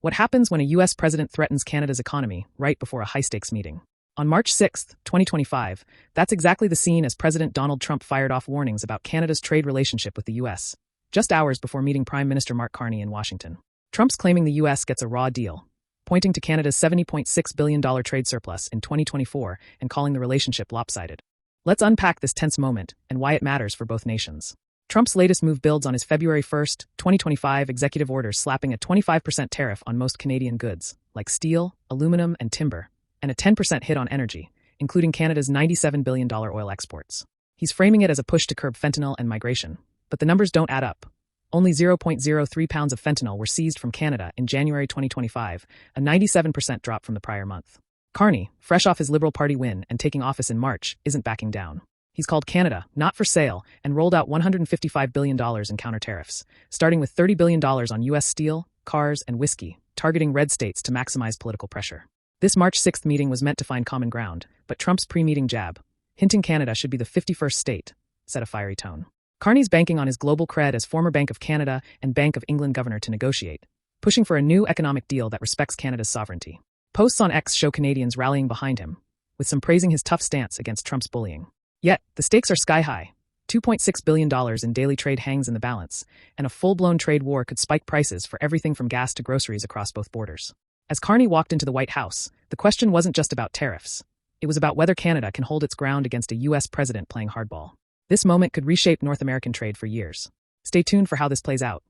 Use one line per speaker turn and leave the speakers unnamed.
What happens when a U.S. president threatens Canada's economy right before a high-stakes meeting? On March 6, 2025, that's exactly the scene as President Donald Trump fired off warnings about Canada's trade relationship with the U.S., just hours before meeting Prime Minister Mark Carney in Washington. Trump's claiming the U.S. gets a raw deal, pointing to Canada's $70.6 billion trade surplus in 2024 and calling the relationship lopsided. Let's unpack this tense moment and why it matters for both nations. Trump's latest move builds on his February 1, 2025 executive order slapping a 25% tariff on most Canadian goods, like steel, aluminum, and timber, and a 10% hit on energy, including Canada's $97 billion oil exports. He's framing it as a push to curb fentanyl and migration, but the numbers don't add up. Only 0.03 pounds of fentanyl were seized from Canada in January 2025, a 97% drop from the prior month. Carney, fresh off his Liberal Party win and taking office in March, isn't backing down. He's called Canada not for sale and rolled out $155 billion in counter tariffs, starting with $30 billion on U.S. steel, cars, and whiskey, targeting red states to maximize political pressure. This March 6th meeting was meant to find common ground, but Trump's pre-meeting jab, hinting Canada should be the 51st state, set a fiery tone. Carney's banking on his global cred as former Bank of Canada and Bank of England governor to negotiate, pushing for a new economic deal that respects Canada's sovereignty. Posts on X show Canadians rallying behind him, with some praising his tough stance against Trump's bullying. Yet, the stakes are sky-high. $2.6 billion in daily trade hangs in the balance, and a full-blown trade war could spike prices for everything from gas to groceries across both borders. As Carney walked into the White House, the question wasn't just about tariffs. It was about whether Canada can hold its ground against a U.S. president playing hardball. This moment could reshape North American trade for years. Stay tuned for how this plays out.